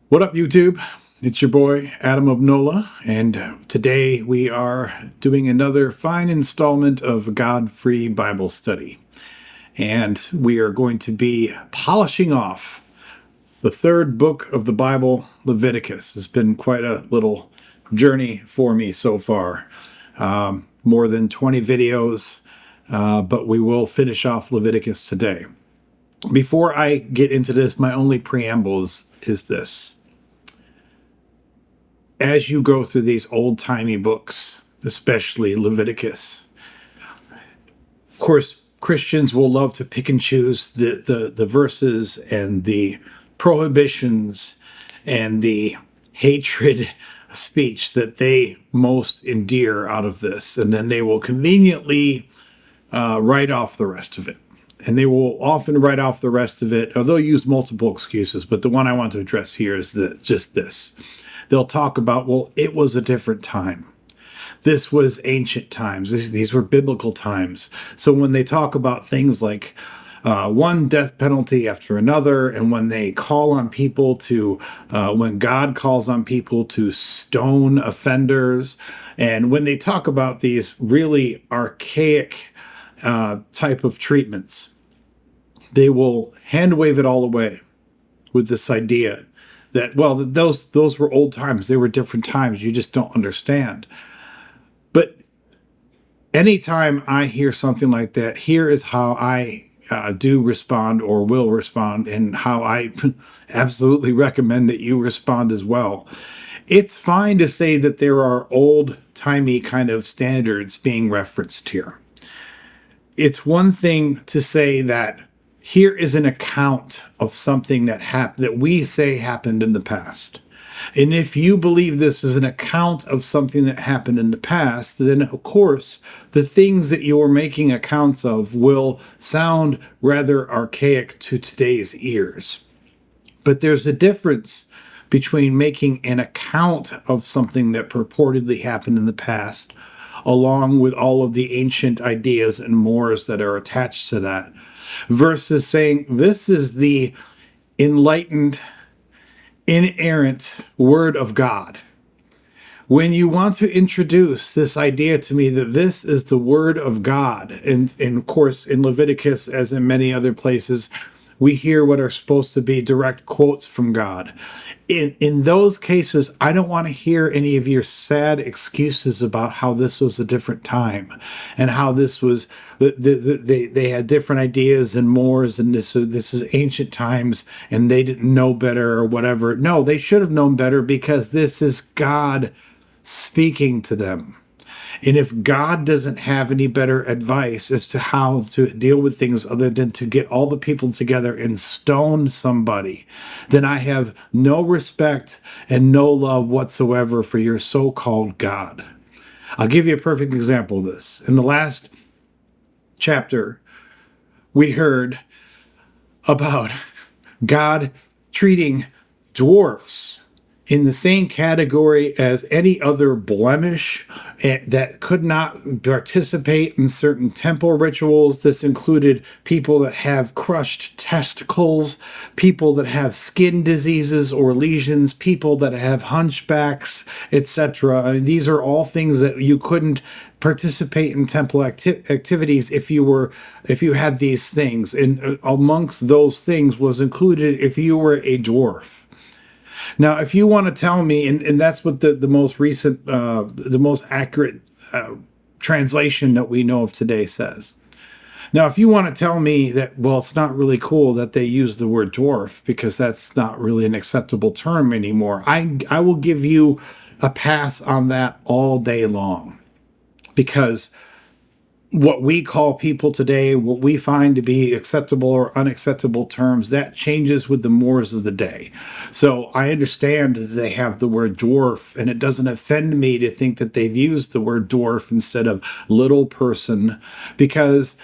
What up, YouTube? It's your boy, Adam of NOLA, and today we are doing another fine installment of God-Free Bible Study. And we are going to be polishing off the third book of the Bible, Leviticus. It's been quite a little journey for me so far. More than 20 videos, but we will finish off Leviticus today. Before I get into this, my only preamble is this. As you go through these old-timey books, especially Leviticus, of course, Christians will love to pick and choose the verses and the prohibitions and the hatred speech that they most endear out of this, and then they will conveniently write off the rest of it. And they will often write off the rest of it, or they'll use multiple excuses, but the one I want to address here is just this. They'll talk about, well, it was a different time. This was ancient times. These were biblical times. So when they talk about things like one death penalty after another, and when they call on people to, when God calls on people to stone offenders, and when they talk about these really archaic type of treatments, they will hand wave it all away with this idea that, well, those were old times. They were different times. You just don't understand. But anytime I hear something like that, here is how I do respond or will respond, and how I absolutely recommend that you respond as well. It's fine to say that there are old-timey kind of standards being referenced here. It's one thing to say that here is an account of something that we say happened in the past. And if you believe this is an account of something that happened in the past, then of course, the things that you're making accounts of will sound rather archaic to today's ears. But there's a difference between making an account of something that purportedly happened in the past, along with all of the ancient ideas and mores that are attached to that, versus saying this is the enlightened, inerrant Word of God. When you want to introduce this idea to me that this is the Word of God, and of course in Leviticus, as in many other places, we hear what are supposed to be direct quotes from God. In those cases, I don't want to hear any of your sad excuses about how this was a different time and how this was, they had different ideas and mores, and this is ancient times and they didn't know better or whatever. No, they should have known better, because this is God speaking to them. And if God doesn't have any better advice as to how to deal with things other than to get all the people together and stone somebody, then I have no respect and no love whatsoever for your so-called God. I'll give you a perfect example of this. In the last chapter, we heard about God treating dwarfs in the same category as any other blemish that could not participate in certain temple rituals. This included people that have crushed testicles, people that have skin diseases or lesions, people that have hunchbacks, etc. I mean, these are all things that you couldn't participate in temple activities if you had these things. And amongst those things was included if you were a dwarf. Now, if you want to tell me, and that's what the most recent, the most accurate translation that we know of today says. Now, if you want to tell me that, well, it's not really cool that they use the word dwarf because that's not really an acceptable term anymore, I will give you a pass on that all day long. Because what we call people today, what we find to be acceptable or unacceptable terms, that changes with the mores of the day. So I understand that they have the word dwarf, and it doesn't offend me to think that they've used the word dwarf instead of little person, because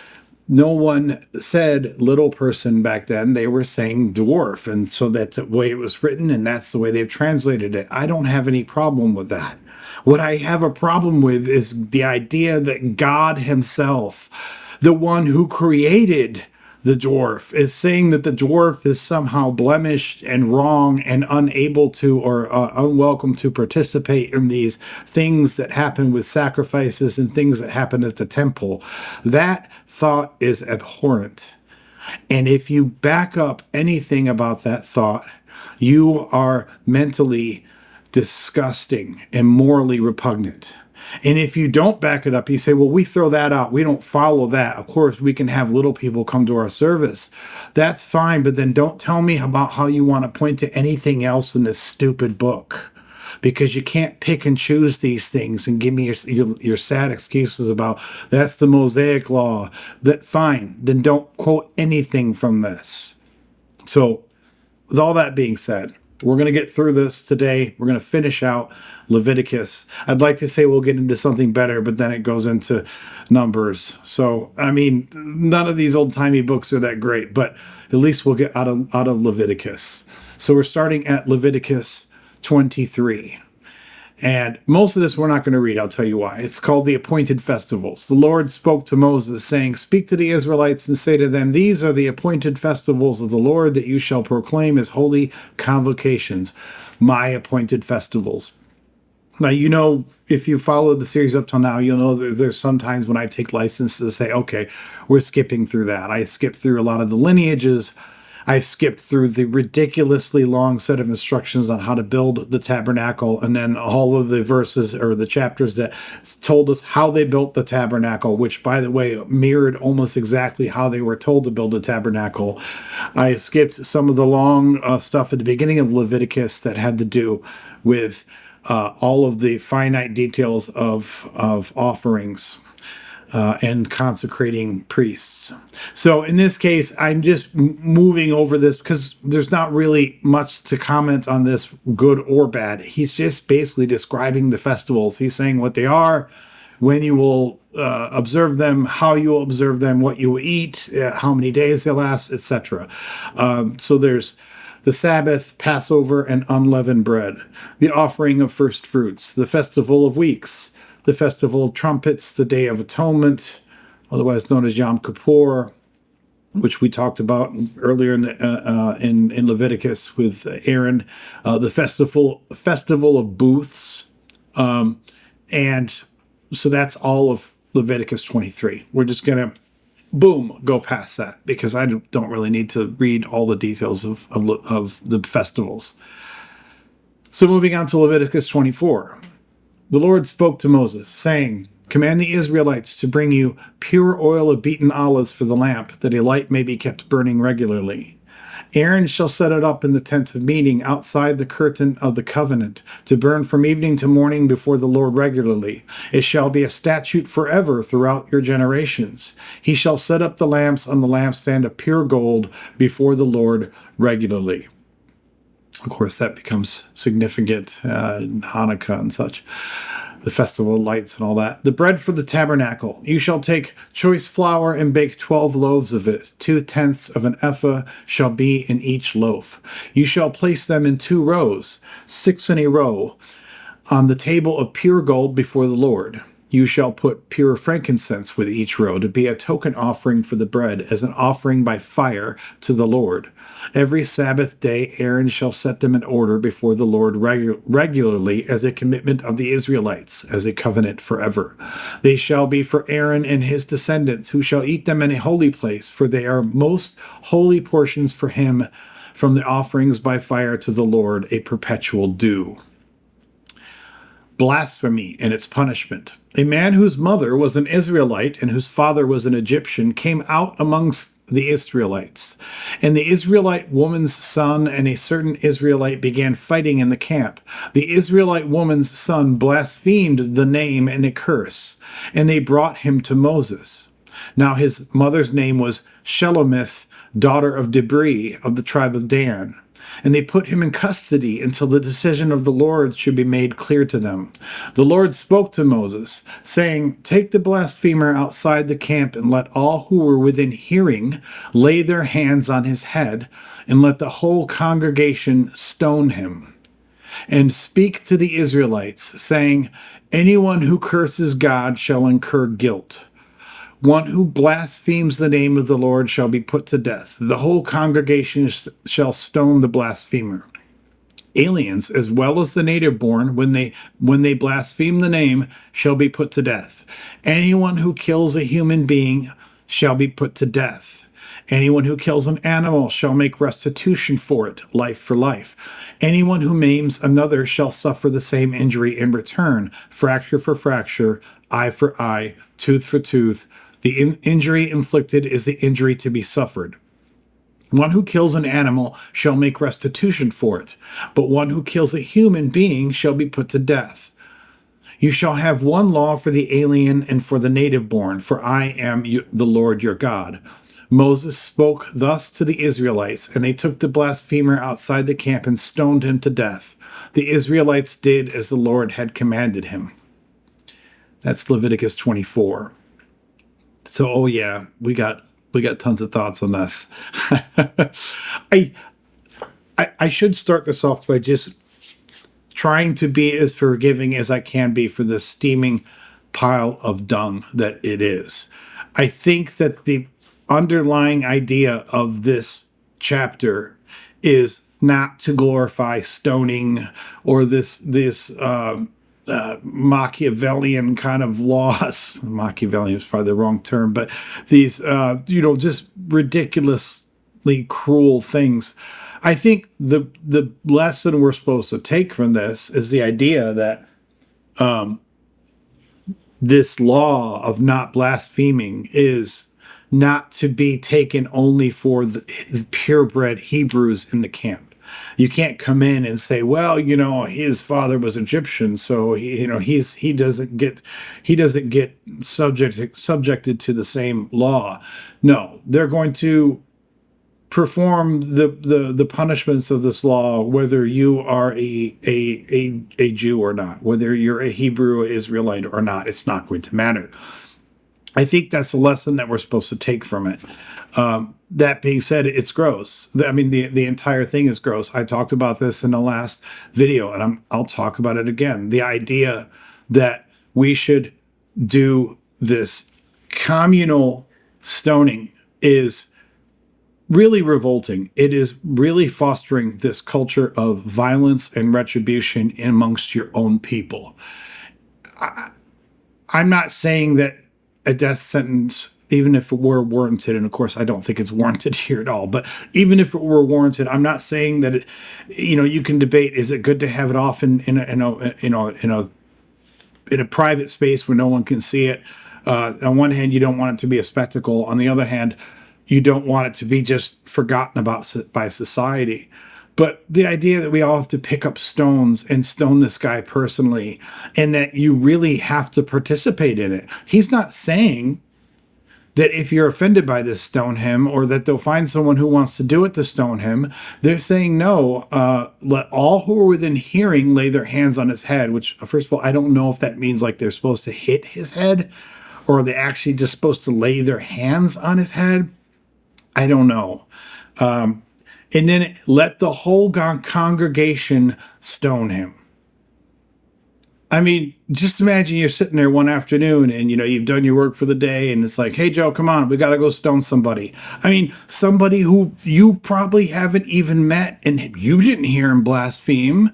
no one said little person back then. They were saying dwarf, and so that's the way it was written, and that's the way they've translated it. I don't have any problem with that. What I have a problem with is the idea that God himself, the one who created the dwarf, is saying that the dwarf is somehow blemished and wrong and unable to or unwelcome to participate in these things that happen with sacrifices and things that happen at the temple. That thought is abhorrent. And if you back up anything about that thought, you are mentally disgusting and morally repugnant. And if you don't back it up, you say, well, we throw that out. We don't follow that. Of course, we can have little people come to our service. That's fine. But then don't tell me about how you want to point to anything else in this stupid book, because you can't pick and choose these things and give me your sad excuses about that's the Mosaic law. That fine. Then don't quote anything from this. So with all that being said, we're going to get through this today. We're going to finish out Leviticus. I'd like to say we'll get into something better, but then it goes into Numbers. So, I mean, none of these old-timey books are that great, but at least we'll get out of Leviticus. So we're starting at Leviticus 23. And most of this we're not going to read. I'll tell you why. It's called the appointed festivals. The Lord spoke to Moses, saying, speak to the Israelites and say to them, these are the appointed festivals of the Lord that you shall proclaim as holy convocations, my appointed festivals. Now, you know, if you followed the series up till now, you'll know that there's sometimes when I take license to say, okay, we're skipping through that. I skip through a lot of the lineages. I skipped through the ridiculously long set of instructions on how to build the tabernacle, and then all of the verses or the chapters that told us how they built the tabernacle, which, by the way, mirrored almost exactly how they were told to build the tabernacle. I skipped some of the long stuff at the beginning of Leviticus that had to do with all of the finite details of offerings. And consecrating priests. So in this case, I'm just moving over this because there's not really much to comment on this, good or bad. He's just basically describing the festivals. He's saying what they are, when you will observe them, how you will observe them, what you will eat, how many days they last, etc. So there's the Sabbath, Passover, and unleavened bread, the offering of first fruits, the festival of weeks, the festival of trumpets, the Day of Atonement, otherwise known as Yom Kippur, which we talked about earlier in Leviticus with Aaron, the festival of booths, and so that's all of Leviticus 23. We're just gonna go past that because I don't really need to read all the details of the festivals. So moving on to Leviticus 24. The Lord spoke to Moses, saying, command the Israelites to bring you pure oil of beaten olives for the lamp, that a light may be kept burning regularly. Aaron shall set it up in the tent of meeting outside the curtain of the covenant, to burn from evening to morning before the Lord regularly. It shall be a statute forever throughout your generations. He shall set up the lamps on the lampstand of pure gold before the Lord regularly. Of course, that becomes significant in Hanukkah and such, the festival of lights and all that. The bread for the tabernacle. You shall take choice flour and bake 12 loaves of it. 2/10 of an ephah shall be in each loaf. You shall place them in 2 rows, 6 in a row, on the table of pure gold before the Lord. You shall put pure frankincense with each row to be a token offering for the bread, as an offering by fire to the Lord. Every Sabbath day Aaron shall set them in order before the Lord regularly as a commitment of the Israelites, as a covenant forever. They shall be for Aaron and his descendants, who shall eat them in a holy place, for they are most holy portions for him from the offerings by fire to the Lord, a perpetual due. Blasphemy and its punishment. A man whose mother was an Israelite and whose father was an Egyptian came out amongst the Israelites. And the Israelite woman's son and a certain Israelite began fighting in the camp. The Israelite woman's son blasphemed the name and a curse, and they brought him to Moses. Now his mother's name was Shelomith, daughter of Debri of the tribe of Dan. And they put him in custody until the decision of the Lord should be made clear to them. The Lord spoke to Moses, saying, take the blasphemer outside the camp, and let all who were within hearing lay their hands on his head, and let the whole congregation stone him. And speak to the Israelites, saying, anyone who curses God shall incur guilt. One who blasphemes the name of the Lord shall be put to death. The whole congregation shall stone the blasphemer. Aliens, as well as the native born, when they blaspheme the name, shall be put to death. Anyone who kills a human being shall be put to death. Anyone who kills an animal shall make restitution for it, life for life. Anyone who maims another shall suffer the same injury in return, fracture for fracture, eye for eye, tooth for tooth. The injury inflicted is the injury to be suffered. One who kills an animal shall make restitution for it, but one who kills a human being shall be put to death. You shall have one law for the alien and for the native born, for I am the Lord your God. Moses spoke thus to the Israelites, and they took the blasphemer outside the camp and stoned him to death. The Israelites did as the Lord had commanded him. That's Leviticus 24. So, oh yeah, we got tons of thoughts on this. I should start this off by just trying to be as forgiving as I can be for the steaming pile of dung that it is. I think that the underlying idea of this chapter is not to glorify stoning or this Machiavellian kind of laws. Machiavellian is probably the wrong term, but these, just ridiculously cruel things. I think the lesson we're supposed to take from this is the idea that this law of not blaspheming is not to be taken only for the purebred Hebrews in the camp. You can't come in and say, well, his father was Egyptian, so he doesn't get subjected to the same law. No, they're going to perform the punishments of this law, whether you are a Jew or not, whether you're a Hebrew or Israelite or not. It's not going to matter. I think that's a lesson that we're supposed to take from it. That being said, it's gross. I mean, the entire thing is gross. I talked about this in the last video, and I'll talk about it again. The idea that we should do this communal stoning is really revolting. It is really fostering this culture of violence and retribution amongst your own people. I'm not saying that a death sentence, even if it were warranted, and of course I don't think it's warranted here at all, but even if it were warranted, I'm not saying that you can debate, is it good to have it off in a private space where no one can see it? On one hand, you don't want it to be a spectacle. On the other hand, you don't want it to be just forgotten about by society. But the idea that we all have to pick up stones and stone this guy personally, and that you really have to participate in it. He's not saying that if you're offended by this, stone him, or that they'll find someone who wants to do it to stone him. They're saying, no, let all who are within hearing lay their hands on his head, which, first of all, I don't know if that means like they're supposed to hit his head, or are they actually just supposed to lay their hands on his head? I don't know. And then let the whole congregation stone him. I mean, just imagine you're sitting there one afternoon and, you've done your work for the day and it's like, hey, Joe, come on, we got to go stone somebody. I mean, somebody who you probably haven't even met and you didn't hear him blaspheme.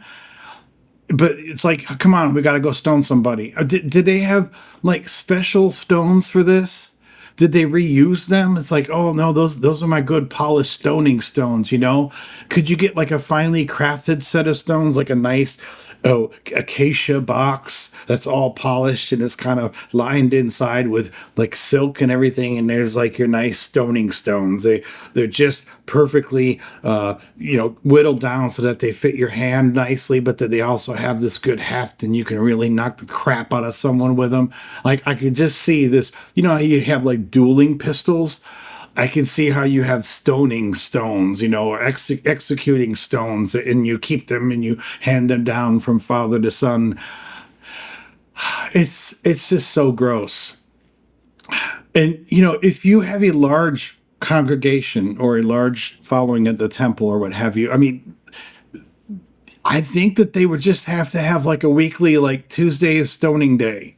But it's like, come on, we got to go stone somebody. Did they have like special stones for this? Did they reuse them? It's like, oh no, those are my good polished stoning stones, Could you get like a finely crafted set of stones, like a nice acacia box that's all polished and it's kind of lined inside with like silk and everything, and there's like your nice stoning stones. They're just perfectly whittled down so that they fit your hand nicely, but that they also have this good heft and you can really knock the crap out of someone with them. Like I could just see this, how you have like dueling pistols. I can see how you have stoning stones, or executing stones, and you keep them and you hand them down from father to son. It's just so gross. And, if you have a large congregation or a large following at the temple or what have you, I mean, I think that they would just have to have like a weekly, like Tuesday is stoning day,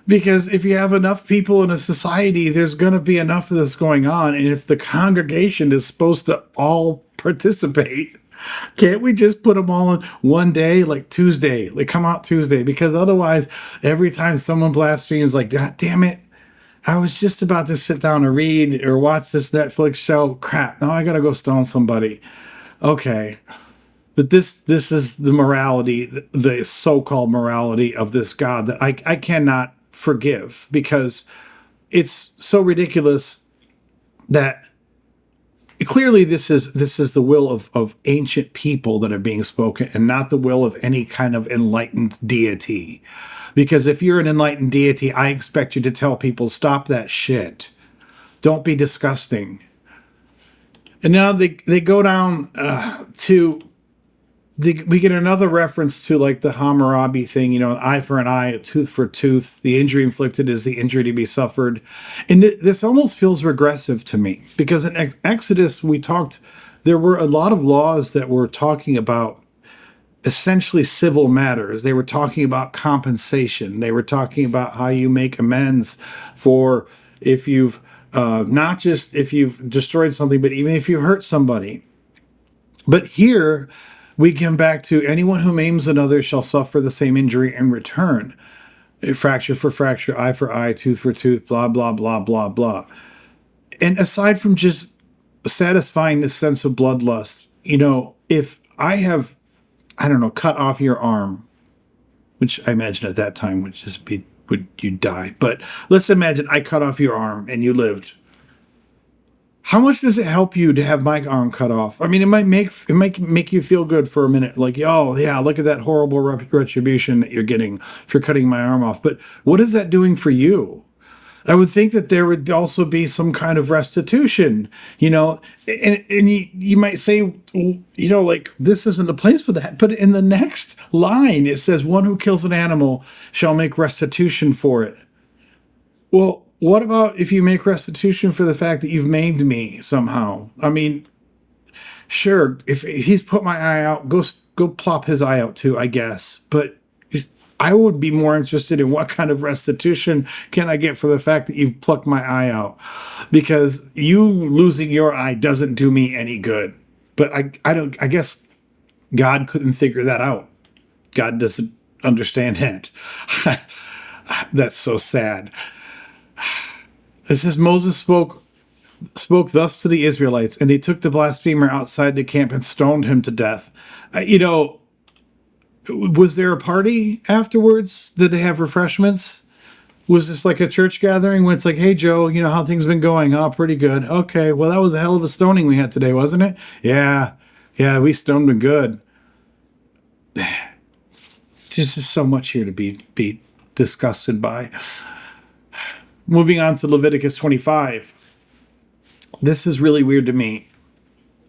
Because if you have enough people in a society, there's going to be enough of this going on. And if the congregation is supposed to all participate, can't we just put them all in one day, like Tuesday, like come out Tuesday? Because otherwise, every time someone blasphemes, like, God damn it, I was just about to sit down and read or watch this Netflix show. Crap, now I got to go stone somebody. Okay. But this is the morality, the so-called morality of this God that I cannot forgive, because it's so ridiculous that clearly this is the will of ancient people that are being spoken, and not the will of any kind of enlightened deity. Because if you're an enlightened deity, I expect you to tell people, stop that shit. Don't be disgusting. And now they go down to... we get another reference to like the Hammurabi thing, an eye for an eye, a tooth for a tooth. The injury inflicted is the injury to be suffered. And this almost feels regressive to me, because in Exodus, there were a lot of laws that were talking about essentially civil matters. They were talking about compensation. They were talking about how you make amends for if you've, not just if you've destroyed something, but even if you hurt somebody. But here, we come back to anyone who maims another shall suffer the same injury in return. Fracture for fracture, eye for eye, tooth for tooth, blah, blah, blah, blah, blah. And aside from just satisfying this sense of bloodlust, if I have, I don't know, cut off your arm, which I imagine at that time would just be, would you die? But let's imagine I cut off your arm and you lived. How much does it help you to have my arm cut off? I mean, it might make you feel good for a minute, like, oh yeah, look at that horrible retribution that you're getting for cutting my arm off. But what is that doing for you? I would think that there would also be some kind of restitution, and you might say, like, this isn't the place for that. But in the next line, it says, one who kills an animal shall make restitution for it. Well, what about if you make restitution for the fact that you've maimed me somehow? I mean, sure, if he's put my eye out, go plop his eye out too, I guess. But I would be more interested in what kind of restitution can I get for the fact that you've plucked my eye out? Because you losing your eye doesn't do me any good. But I guess God couldn't figure that out. God doesn't understand that. That's so sad. It says, Moses spoke thus to the Israelites, and they took the blasphemer outside the camp and stoned him to death. Was there a party afterwards? Did they have refreshments? Was this like a church gathering when it's like, hey, Joe, how things been going? Oh, pretty good. Okay, well, that was a hell of a stoning we had today, wasn't it? Yeah, we stoned him good. There's just so much here to be disgusted by. Moving on to Leviticus 25. This is really weird to me.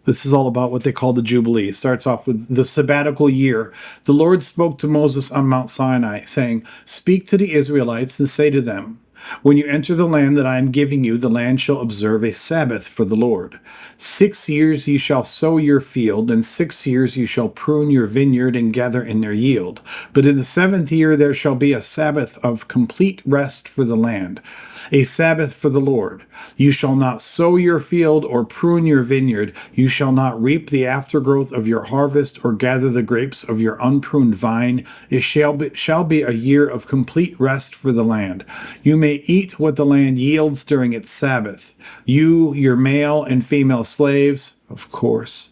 This is all about what they call the Jubilee. It starts off with the sabbatical year. The Lord spoke to Moses on Mount Sinai, saying, speak to the Israelites and say to them, when you enter the land that I am giving you, the land shall observe a Sabbath for the Lord. 6 years you shall sow your field, and 6 years you shall prune your vineyard and gather in their yield. But in the 7th year there shall be a Sabbath of complete rest for the land, a Sabbath for the Lord. You shall not sow your field or prune your vineyard. You shall not reap the aftergrowth of your harvest or gather the grapes of your unpruned vine. It shall be a year of complete rest for the land. You may eat what the land yields during its Sabbath. You, your male and female slaves, of course,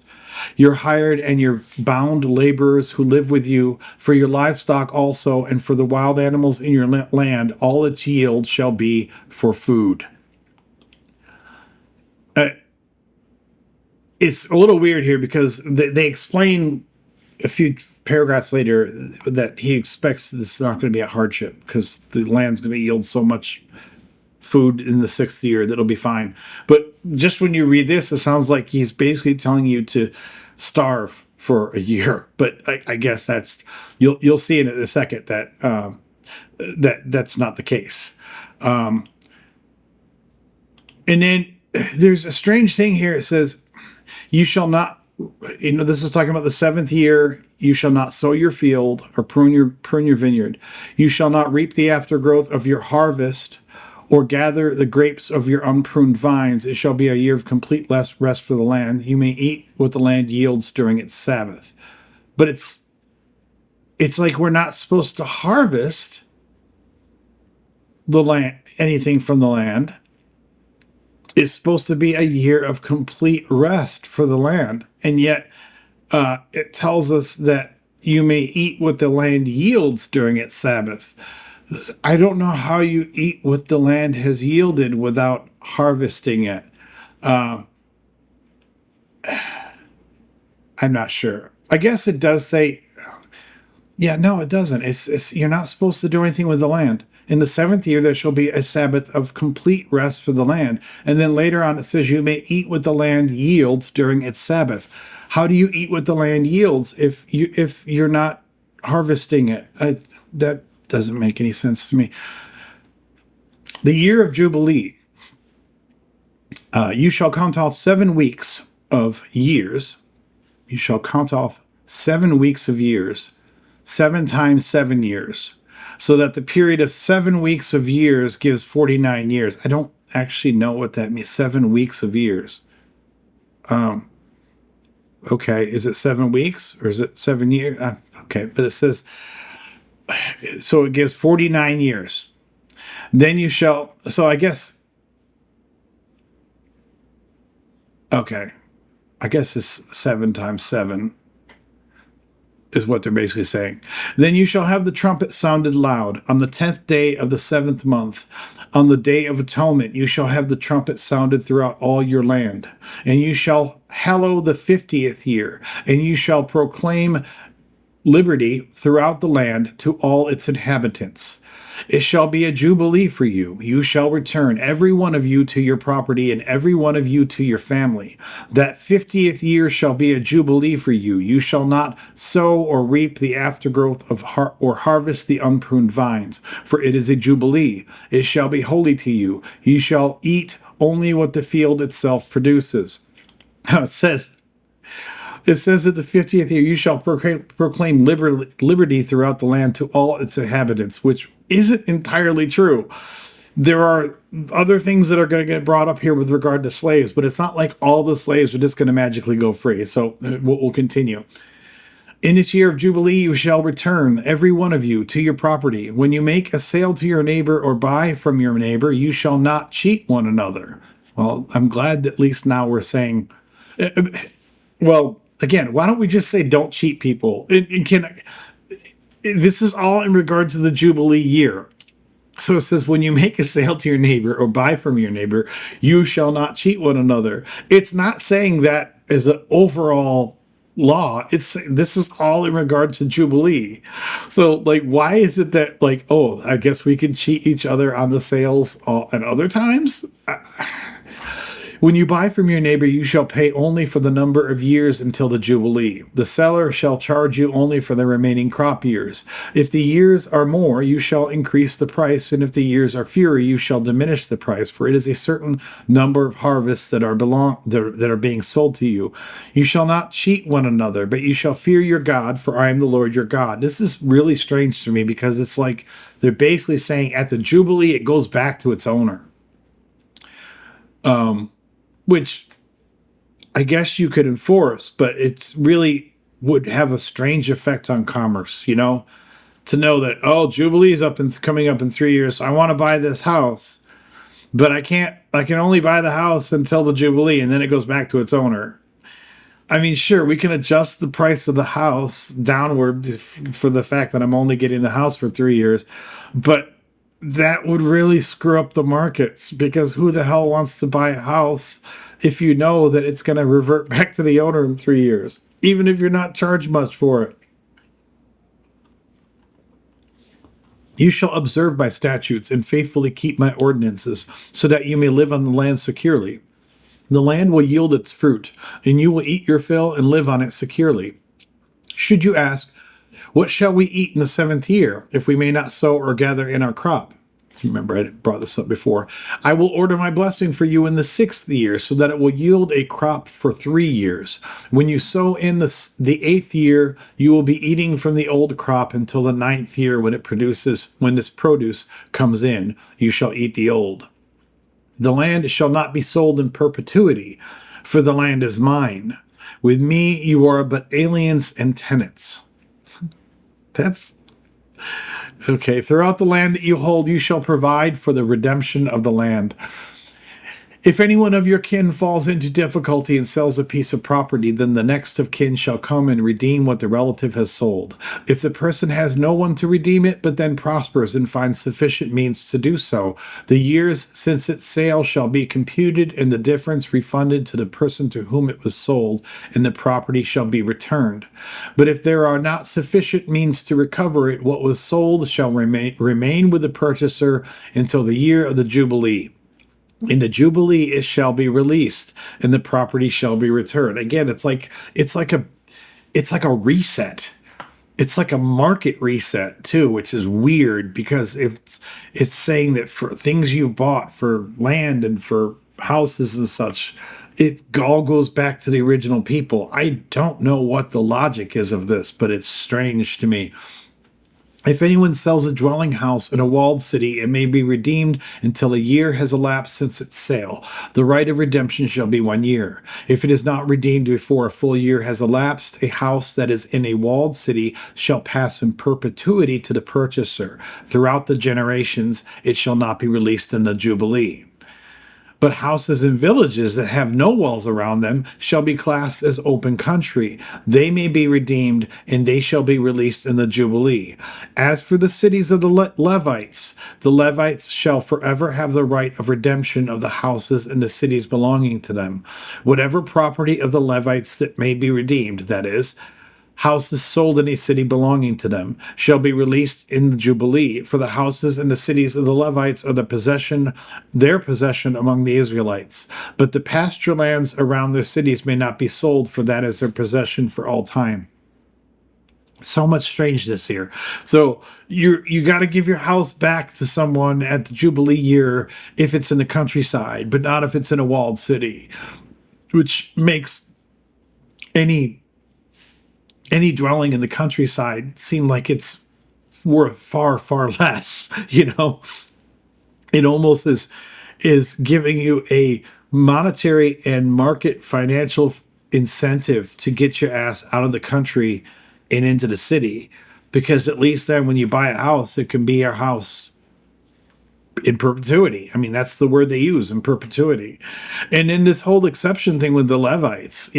your hired and your bound laborers who live with you, for your livestock also, and for the wild animals in your land, all its yield shall be for food. It's a little weird here because they explain a few paragraphs later that he expects this is not going to be a hardship because the land's going to yield so much food in the 6th year that'll be fine. But just when you read this, it sounds like he's basically telling you to starve for a year. But I guess that's you'll see in a second that that's not the case. And then there's a strange thing here. It says, you shall not, this is talking about the 7th year. You shall not sow your field or prune your vineyard. You shall not reap the aftergrowth of your harvest or gather the grapes of your unpruned vines. It shall be a year of complete rest for the land. You may eat what the land yields during its Sabbath. But it's like we're not supposed to harvest the land, anything from the land. It's supposed to be a year of complete rest for the land. And yet it tells us that you may eat what the land yields during its Sabbath. I don't know how you eat what the land has yielded without harvesting it. I'm not sure. I guess it does say, yeah, no, it doesn't. It's you're not supposed to do anything with the land. In the 7th year, there shall be a Sabbath of complete rest for the land. And then later on, it says you may eat what the land yields during its Sabbath. How do you eat what the land yields if you're not harvesting it? That doesn't make any sense to me. The year of Jubilee. You shall count off 7 weeks of years. You shall count off 7 weeks of years. 7 times 7 years. So that the period of 7 weeks of years gives 49 years. I don't actually know what that means. 7 weeks of years. Okay, is it 7 weeks or is it 7 years? Okay, but it says, so it gives 49 years. Then you shall, so I guess, okay, I guess it's 7 times 7 is what they're basically saying. Then you shall have the trumpet sounded loud on the 10th day of the 7th month. On the day of atonement, you shall have the trumpet sounded throughout all your land. And you shall hallow the 50th year, and you shall proclaim liberty throughout the land to all its inhabitants. It shall be a jubilee for you. You shall return, every one of you, to your property, and every one of you to your family. That 50th year shall be a jubilee for you. You shall not sow or reap the aftergrowth of or harvest the unpruned vines, for it is a jubilee. It shall be holy to you. You shall eat only what the field itself produces. Now it says at the 50th year, you shall proclaim liberty throughout the land to all its inhabitants, which isn't entirely true. There are other things that are going to get brought up here with regard to slaves, but it's not like all the slaves are just going to magically go free. So we'll continue. In this year of Jubilee, you shall return, every one of you, to your property. When you make a sale to your neighbor or buy from your neighbor, you shall not cheat one another. Well, I'm glad that at least now we're saying, well, again, why don't we just say don't cheat people? This is all in regard to the Jubilee year. So it says, when you make a sale to your neighbor or buy from your neighbor, you shall not cheat one another. It's not saying that as an overall law. This is all in regard to Jubilee. So, like, why is it that, like, oh, I guess we can cheat each other on the sales at other times? When you buy from your neighbor, you shall pay only for the number of years until the Jubilee. The seller shall charge you only for the remaining crop years. If the years are more, you shall increase the price, and if the years are fewer, you shall diminish the price, for it is a certain number of harvests that are being sold to you. You shall not cheat one another, but you shall fear your God, for I am the Lord your God. This is really strange to me because it's like they're basically saying at the Jubilee, it goes back to its owner. Which I guess you could enforce, but it's really would have a strange effect on commerce, you know, to know that, oh, Jubilee is coming up in 3 years. So I want to buy this house, but I can only buy the house until the Jubilee, and then it goes back to its owner. I mean, sure, we can adjust the price of the house downward for the fact that I'm only getting the house for 3 years, but that would really screw up the markets, because who the hell wants to buy a house if you know that it's going to revert back to the owner in 3 years, even if you're not charged much for it? You shall observe my statutes and faithfully keep my ordinances, so that you may live on the land securely. The land will yield its fruit, and you will eat your fill and live on it securely. Should you ask, what shall we eat in the 7th year, if we may not sow or gather in our crop? Remember, I brought this up before. I will order my blessing for you in the 6th year, so that it will yield a crop for 3 years. When you sow in the 8th year, you will be eating from the old crop until the 9th year, when this produce comes in, you shall eat the old. The land shall not be sold in perpetuity, for the land is mine. With me you are but aliens and tenants. That's okay. Throughout the land that you hold, you shall provide for the redemption of the land. If anyone of your kin falls into difficulty and sells a piece of property, then the next of kin shall come and redeem what the relative has sold. If the person has no one to redeem it, but then prospers and finds sufficient means to do so, the years since its sale shall be computed and the difference refunded to the person to whom it was sold, and the property shall be returned. But if there are not sufficient means to recover it, what was sold shall remain with the purchaser until the year of the Jubilee. In the Jubilee it shall be released, and the property shall be returned. Again, it's like a reset. It's like a market reset too, which is weird, because it's saying that for things you've bought, for land and for houses and such, it all goes back to the original people. I don't know what the logic is of this, but it's strange to me. If anyone sells a dwelling house in a walled city, it may be redeemed until a year has elapsed since its sale. The right of redemption shall be 1 year. If it is not redeemed before a full year has elapsed, a house that is in a walled city shall pass in perpetuity to the purchaser. Throughout the generations, it shall not be released in the Jubilee. But houses in villages that have no walls around them shall be classed as open country. They may be redeemed, and they shall be released in the Jubilee. As for the cities of the Levites shall forever have the right of redemption of the houses and the cities belonging to them. Whatever property of the Levites that may be redeemed, that is, houses sold in a city belonging to them, shall be released in the Jubilee, for the houses and the cities of the Levites are their possession among the Israelites. But the pasture lands around their cities may not be sold, for that is their possession for all time. So much strangeness here. So you got to give your house back to someone at the Jubilee year if it's in the countryside, but not if it's in a walled city, which makes any dwelling in the countryside seem like it's worth far, far less. It almost is giving you a monetary and market financial incentive to get your ass out of the country and into the city, because at least then when you buy a house, it can be your house in perpetuity. I mean, that's the word they use, in perpetuity. And in this whole exception thing with the Levites,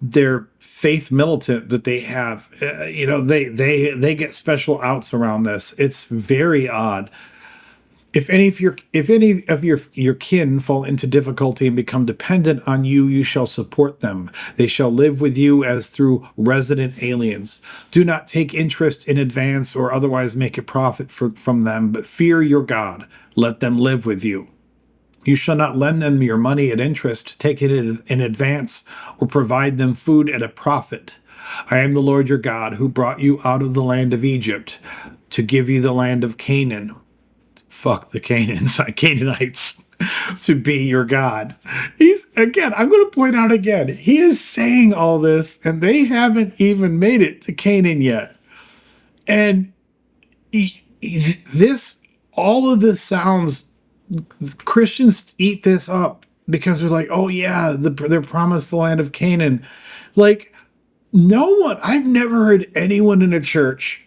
they're faith militant that they have, they get special outs around this. It's very odd. If any of your kin fall into difficulty and become dependent on you, you shall support them. They shall live with you as through resident aliens. Do not take interest in advance or otherwise make a profit from them, but fear your God. Let them live with you. You shall not lend them your money at interest, take it in advance, or provide them food at a profit. I am the Lord your God, who brought you out of the land of Egypt to give you the land of Canaan. Fuck the Canaanites, to be your God. I'm going to point out again, he is saying all this, and they haven't even made it to Canaan yet. And all of this sounds, Christians eat this up because they're like, oh yeah, they're promised the land of Canaan. Like, no one, I've never heard anyone in a church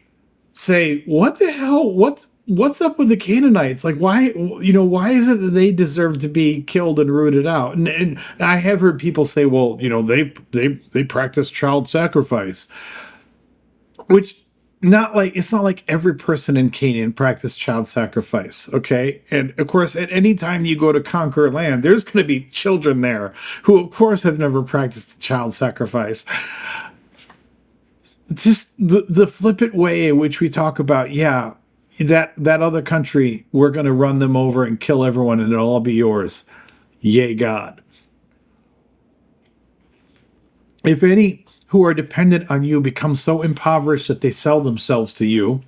say, what the hell, what's up with the Canaanites? Like, why is it that they deserve to be killed and rooted out? And I have heard people say, well, they practice child sacrifice, which it's not like every person in Canaan practiced child sacrifice, okay? And of course, at any time you go to conquer land, there's going to be children there who, of course, have never practiced child sacrifice. Just the flippant way in which we talk about, that other country, we're going to run them over and kill everyone and it'll all be yours. Yay, God. If any who are dependent on you become so impoverished that they sell themselves to you,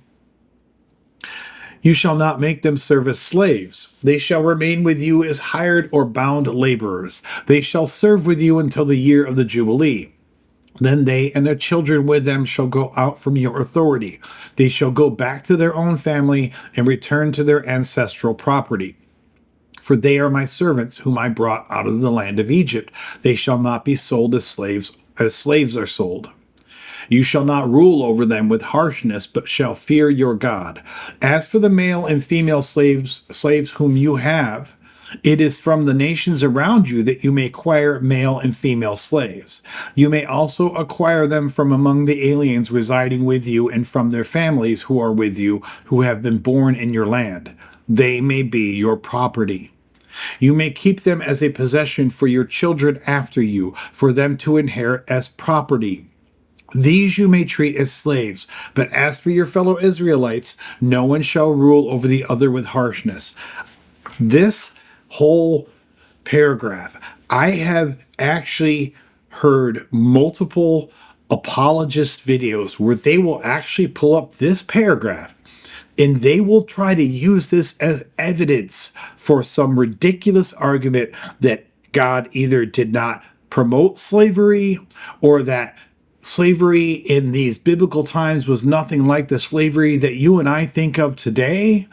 You shall not make them serve as slaves. They shall remain with you as hired or bound laborers. They shall serve with you until the year of the Jubilee. Then they and their children with them shall go out from your authority. They shall go back to their own family and return to their ancestral property. For they are my servants, whom I brought out of the land of Egypt. They shall not be sold as slaves are sold. You shall not rule over them with harshness, but shall fear your God. As for the male and female slaves whom you have, it is from the nations around you that you may acquire male and female slaves. You may also acquire them from among the aliens residing with you and from their families who are with you, who have been born in your land. They may be your property. You may keep them as a possession for your children after you, for them to inherit as property. These you may treat as slaves, but as for your fellow Israelites, no one shall rule over the other with harshness. This whole paragraph, I have actually heard multiple apologist videos where they will actually pull up this paragraph and they will try to use this as evidence for some ridiculous argument that God either did not promote slavery or that slavery in these biblical times was nothing like the slavery that you and I think of today,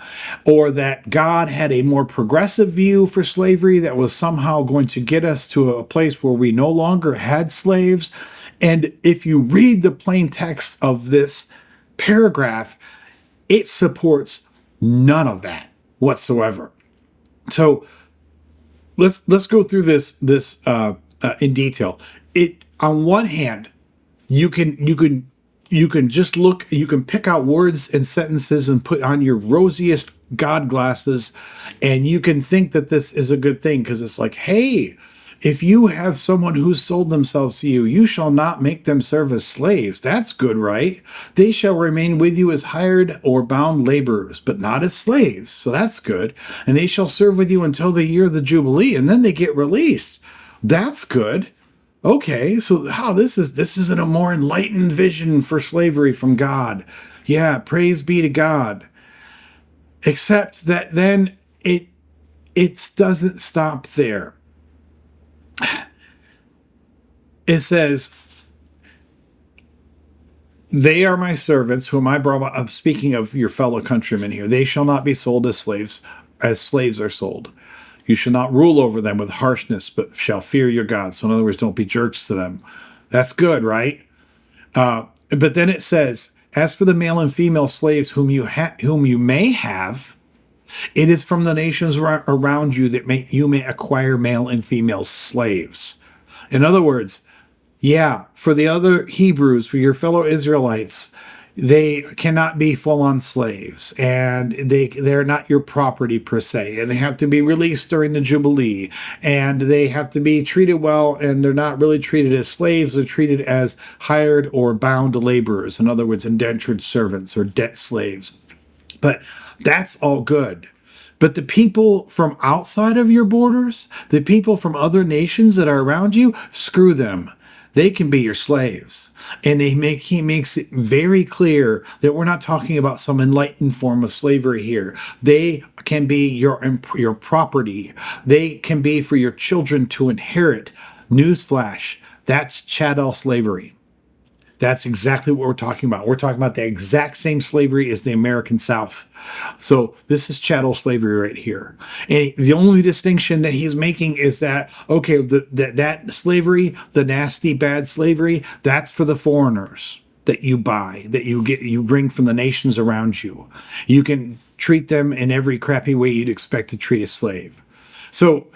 or that God had a more progressive view for slavery that was somehow going to get us to a place where we no longer had slaves. And if you read the plain text of this paragraph, it supports none of that whatsoever. So let's go through this in detail. It, on one hand, you can just look, you can pick out words and sentences and put on your rosiest God glasses, and you can think that this is a good thing because it's like, hey, if you have someone who's sold themselves to you, you shall not make them serve as slaves. That's good, right? They shall remain with you as hired or bound laborers, but not as slaves. So that's good. And they shall serve with you until the year of the Jubilee, and then they get released. That's good. Okay, so this isn't a more enlightened vision for slavery from God. Yeah, praise be to God. Except that then it doesn't stop there. It says, they are my servants whom I brought. I'm speaking of your fellow countrymen here. They shall not be sold as slaves are sold. You shall not rule over them with harshness, but shall fear your God. So in other words, don't be jerks to them. That's good, right? But then it says, as for the male and female slaves whom you may have, it is from the nations around you that you may acquire male and female slaves. In other words, yeah, for the other Hebrews, for your fellow Israelites, they cannot be full-on slaves, and they're not your property per se, and they have to be released during the Jubilee, and they have to be treated well, and they're not really treated as slaves. They're treated as hired or bound laborers, in other words, indentured servants or debt slaves. But that's all good. But the people from outside of your borders, the people from other nations that are around you, screw them. They can be your slaves. And he makes it very clear that we're not talking about some enlightened form of slavery here. They can be your property. They can be for your children to inherit. Newsflash, that's chattel slavery. That's exactly what we're talking about. We're talking about the exact same slavery as the American South. So this is chattel slavery right here. And the only distinction that he's making is that, okay, that slavery, the nasty, bad slavery, that's for the foreigners that you buy, that you bring from the nations around you. You can treat them in every crappy way you'd expect to treat a slave. So,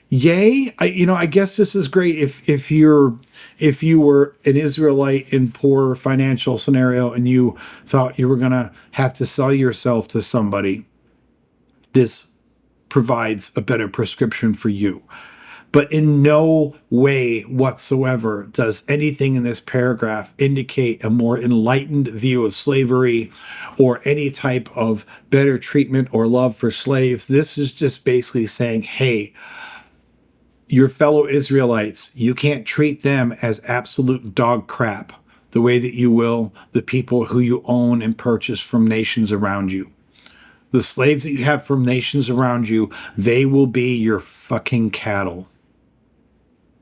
yay! I guess this is great if you were an Israelite in poor financial scenario and you thought you were going to have to sell yourself to somebody. This provides a better prescription for you. But in no way whatsoever does anything in this paragraph indicate a more enlightened view of slavery or any type of better treatment or love for slaves. This is just basically saying, hey, your fellow Israelites, you can't treat them as absolute dog crap. the way that you will the people who you own and purchase from nations around you. The slaves that you have from nations around you, they will be your fucking cattle,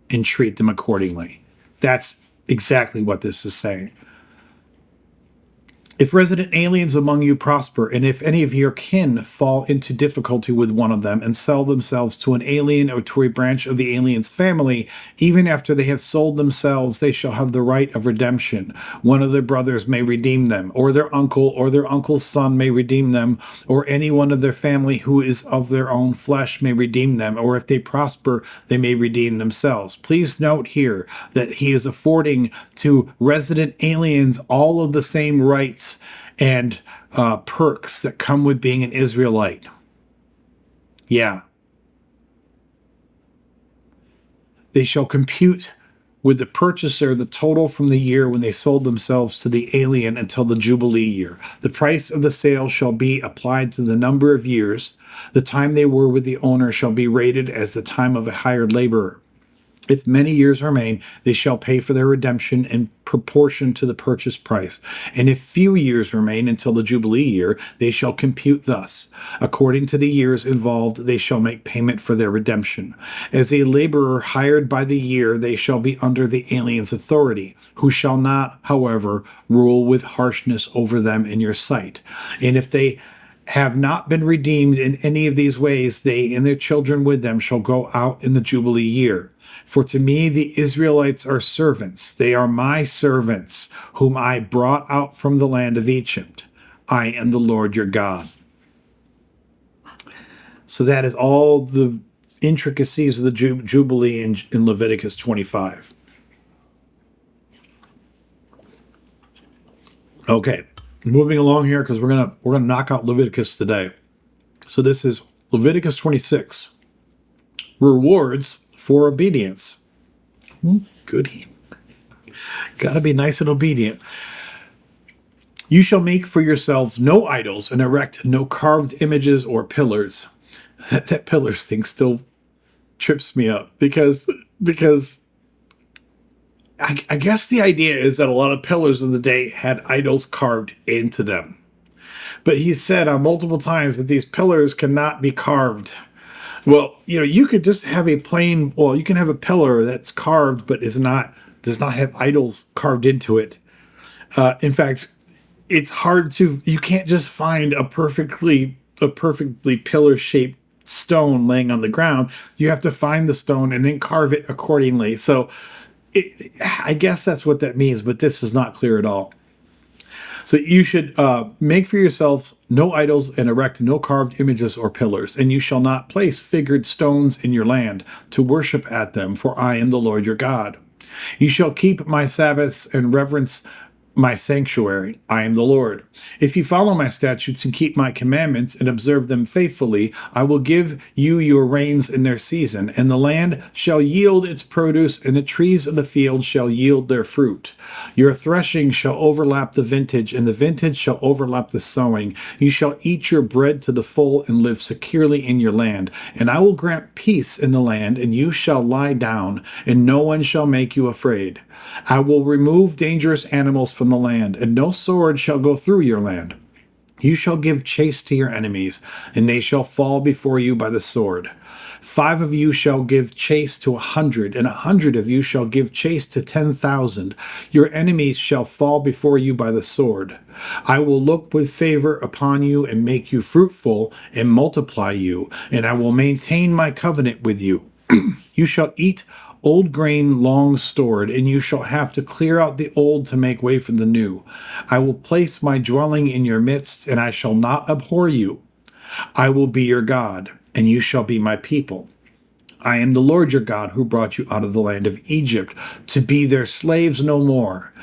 and treat them accordingly. That's exactly what this is saying. If resident aliens among you prosper, and if any of your kin fall into difficulty with one of them and sell themselves to an alien or to a branch of the alien's family, even after they have sold themselves, they shall have the right of redemption. One of their brothers may redeem them, or their uncle's son may redeem them, or any one of their family who is of their own flesh may redeem them, or if they prosper, they may redeem themselves. Please note here that he is affording to resident aliens all of the same rights and perks that come with being an Israelite. Yeah. They shall compute with the purchaser the total from the year when they sold themselves to the alien until the Jubilee year. The price of the sale shall be applied to the number of years. The time they were with the owner shall be rated as the time of a hired laborer. If many years remain, they shall pay for their redemption in proportion to the purchase price. And if few years remain until the Jubilee year, they shall compute thus. According to the years involved, they shall make payment for their redemption. As a laborer hired by the year, they shall be under the alien's authority, who shall not, however, rule with harshness over them in your sight. And if they have not been redeemed in any of these ways, they and their children with them shall go out in the Jubilee year. For to me the Israelites are servants. They are my servants, whom I brought out from the land of Egypt. I am the Lord your God. So that is all the intricacies of the Jubilee in Leviticus 25. Okay, moving along here because we're gonna knock out Leviticus today. So this is Leviticus 26. Rewards for obedience. Goody. Gotta be nice and obedient. You shall make for yourselves no idols and erect no carved images or pillars. That pillars thing still trips me up because I guess the idea is that a lot of pillars in the day had idols carved into them. But he said on multiple times that these pillars cannot be carved. Well, you could just have you can have a pillar that's carved but does not have idols carved into it. In fact, it's hard you can't just find a perfectly pillar-shaped stone laying on the ground. You have to find the stone and then carve it accordingly. So I guess that's what that means, but this is not clear at all. So you should make for yourselves no idols and erect no carved images or pillars, and you shall not place figured stones in your land to worship at them, for I am the Lord your God. You shall keep my Sabbaths and reverence my sanctuary. I am the Lord. If you follow my statutes and keep my commandments and observe them faithfully, I will give you your rains in their season, and the land shall yield its produce, and the trees of the field shall yield their fruit. Your threshing shall overlap the vintage, and the vintage shall overlap the sowing. You shall eat your bread to the full and live securely in your land. And I will grant peace in the land, and you shall lie down, and no one shall make you afraid. I will remove dangerous animals from the land, and no sword shall go through your land. You shall give chase to your enemies, and they shall fall before you by the sword. 5 of you shall give chase to 100, and 100 of you shall give chase to 10,000. Your enemies shall fall before you by the sword. I will look with favor upon you and make you fruitful and multiply you, and I will maintain my covenant with you. You shall eat old grain long stored, and you shall have to clear out the old to make way for the new. I will place my dwelling in your midst, and I shall not abhor you. I will be your God, and you shall be my people. I am the Lord your God who brought you out of the land of Egypt to be their slaves no more,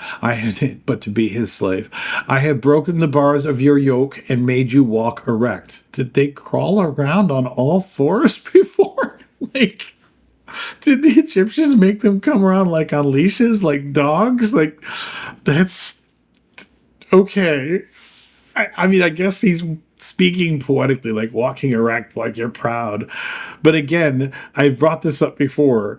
but to be his slave. I have broken the bars of your yoke and made you walk erect. Did they crawl around on all fours before? Did the Egyptians make them come around like on leashes, like dogs? That's okay. I mean, I guess he's speaking poetically, like walking erect, like you're proud. But again, I've brought this up before.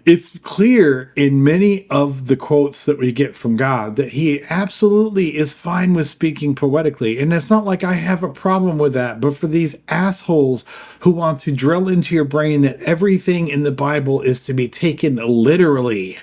It's clear in many of the quotes that we get from God that he absolutely is fine with speaking poetically. And it's not like I have a problem with that, but for these assholes who want to drill into your brain that everything in the Bible is to be taken literally,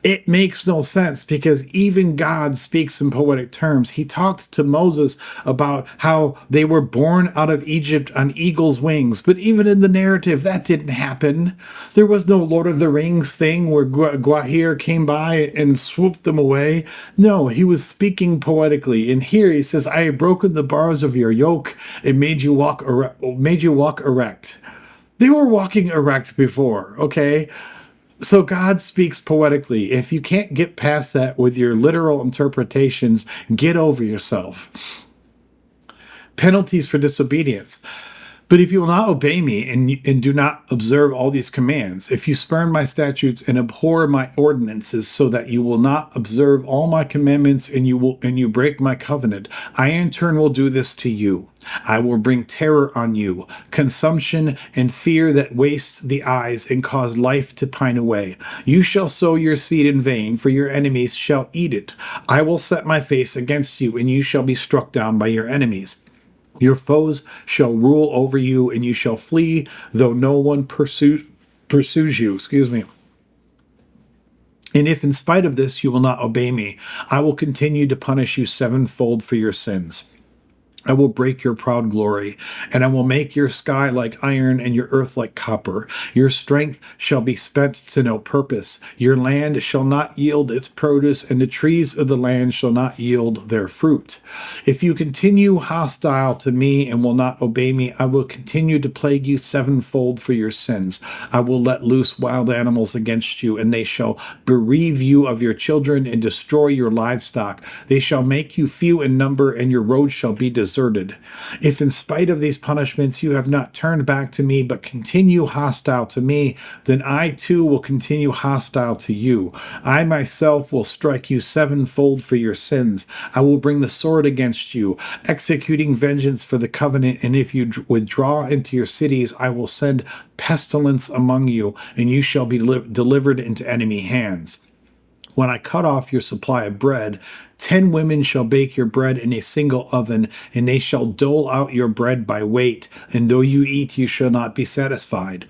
it makes no sense, because even God speaks in poetic terms. He talked to Moses about how they were born out of Egypt on eagle's wings. But even in the narrative, that didn't happen. There was no Lord of the Rings thing where Gwahir came by and swooped them away. No, he was speaking poetically. And here he says, I have broken the bars of your yoke and made you walk erect. They were walking erect before, okay? So God speaks poetically. If you can't get past that with your literal interpretations, get over yourself. Penalties for disobedience. But if you will not obey me and do not observe all these commands, if you spurn my statutes and abhor my ordinances, so that you will not observe all my commandments and you break my covenant, I in turn will do this to you. I will bring terror on you, consumption and fear that wastes the eyes and cause life to pine away. You shall sow your seed in vain, for your enemies shall eat it. I will set my face against you, and you shall be struck down by your enemies. Your foes shall rule over you, and you shall flee, though no one pursues you. Excuse me. And if in spite of this you will not obey me, I will continue to punish you sevenfold for your sins. I will break your proud glory, and I will make your sky like iron and your earth like copper. Your strength shall be spent to no purpose. Your land shall not yield its produce, and the trees of the land shall not yield their fruit. If you continue hostile to me and will not obey me, I will continue to plague you sevenfold for your sins. I will let loose wild animals against you, and they shall bereave you of your children and destroy your livestock. They shall make you few in number, and your roads shall be deserted. If in spite of these punishments you have not turned back to me, but continue hostile to me, then I too will continue hostile to you. I myself will strike you sevenfold for your sins. I will bring the sword against you, executing vengeance for the covenant, and if you withdraw into your cities, I will send pestilence among you, and you shall be delivered into enemy hands. When I cut off your supply of bread, 10 women shall bake your bread in a single oven, and they shall dole out your bread by weight, and though you eat, you shall not be satisfied.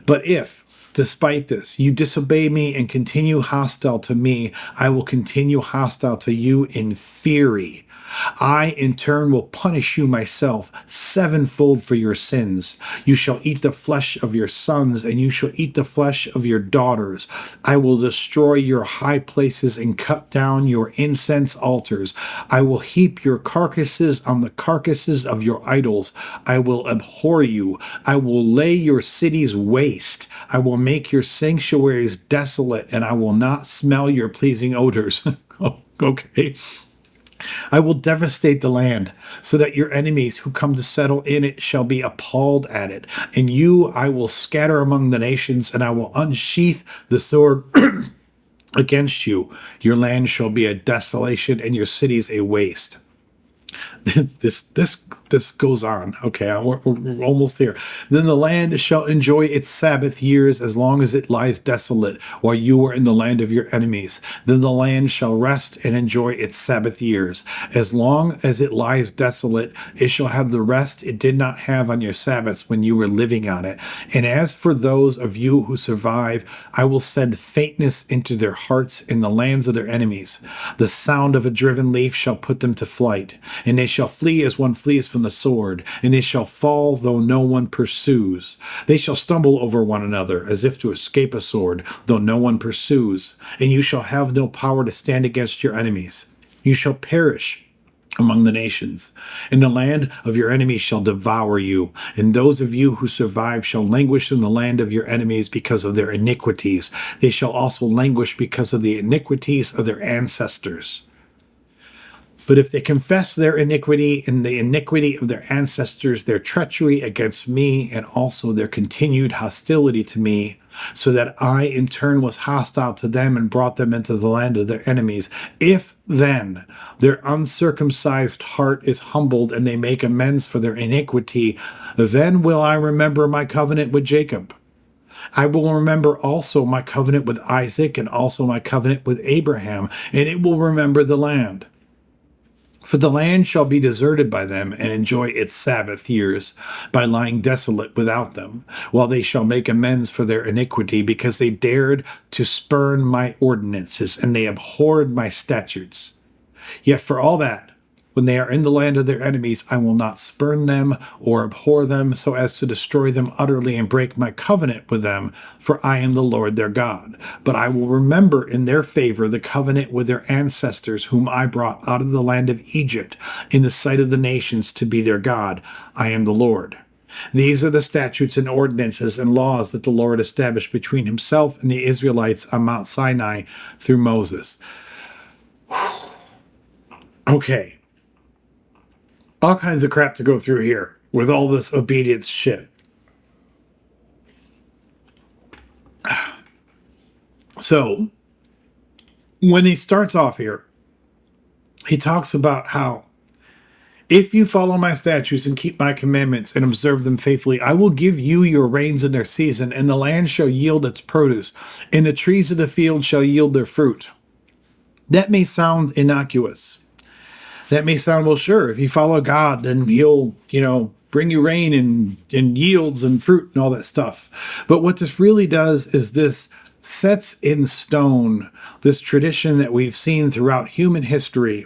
But if, despite this, you disobey me and continue hostile to me, I will continue hostile to you in fury. I, in turn, will punish you myself sevenfold for your sins. You shall eat the flesh of your sons, and you shall eat the flesh of your daughters. I will destroy your high places and cut down your incense altars. I will heap your carcasses on the carcasses of your idols. I will abhor you. I will lay your cities waste. I will make your sanctuaries desolate, and I will not smell your pleasing odors. Okay. I will devastate the land, so that your enemies who come to settle in it shall be appalled at it. And you I will scatter among the nations, and I will unsheath the sword against you. Your land shall be a desolation, and your cities a waste. This goes on. Okay, we're almost here. Then the land shall enjoy its Sabbath years as long as it lies desolate, while you are in the land of your enemies. Then the land shall rest and enjoy its Sabbath years. As long as it lies desolate, it shall have the rest it did not have on your Sabbaths when you were living on it. And as for those of you who survive, I will send faintness into their hearts in the lands of their enemies. The sound of a driven leaf shall put them to flight, and they shall flee as one flees from the sword, and they shall fall though no one pursues. They shall stumble over one another as if to escape a sword, though no one pursues. And you shall have no power to stand against your enemies. You shall perish among the nations, and the land of your enemies shall devour you, and those of you who survive shall languish in the land of your enemies because of their iniquities. They shall also languish because of the iniquities of their ancestors. But if they confess their iniquity and the iniquity of their ancestors, their treachery against me, and also their continued hostility to me, so that I in turn was hostile to them and brought them into the land of their enemies, if then their uncircumcised heart is humbled and they make amends for their iniquity, then will I remember my covenant with Jacob. I will remember also my covenant with Isaac and also my covenant with Abraham, and it will remember the land. For the land shall be deserted by them and enjoy its Sabbath years by lying desolate without them, while they shall make amends for their iniquity, because they dared to spurn my ordinances and they abhorred my statutes. Yet for all that, when they are in the land of their enemies, I will not spurn them or abhor them so as to destroy them utterly and break my covenant with them, for I am the Lord their God. But I will remember in their favor the covenant with their ancestors, whom I brought out of the land of Egypt in the sight of the nations to be their God. I am the Lord. These are the statutes and ordinances and laws that the Lord established between himself and the Israelites on Mount Sinai through Moses. Okay. All kinds of crap to go through here with all this obedience shit. So, when he starts off here, he talks about how if you follow my statutes and keep my commandments and observe them faithfully, I will give you your rains in their season, and the land shall yield its produce, and the trees of the field shall yield their fruit. That may sound innocuous. That may sound, well, sure, if you follow God, then he'll, bring you rain and yields and fruit and all that stuff. But what this really does is this sets in stone this tradition that we've seen throughout human history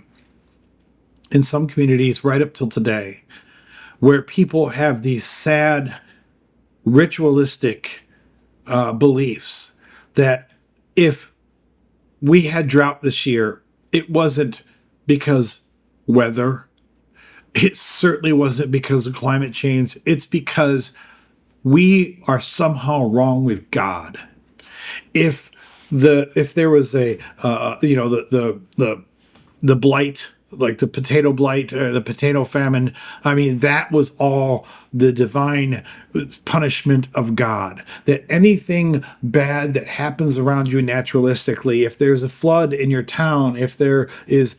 in some communities right up till today, where people have these sad ritualistic beliefs that if we had drought this year, it wasn't because weather. It certainly wasn't because of climate change. It's because we are somehow wrong with God. If there was a the blight, like the potato blight, the potato famine, I mean, that was all the divine punishment of God. That anything bad that happens around you naturalistically, if there's a flood in your town, if there is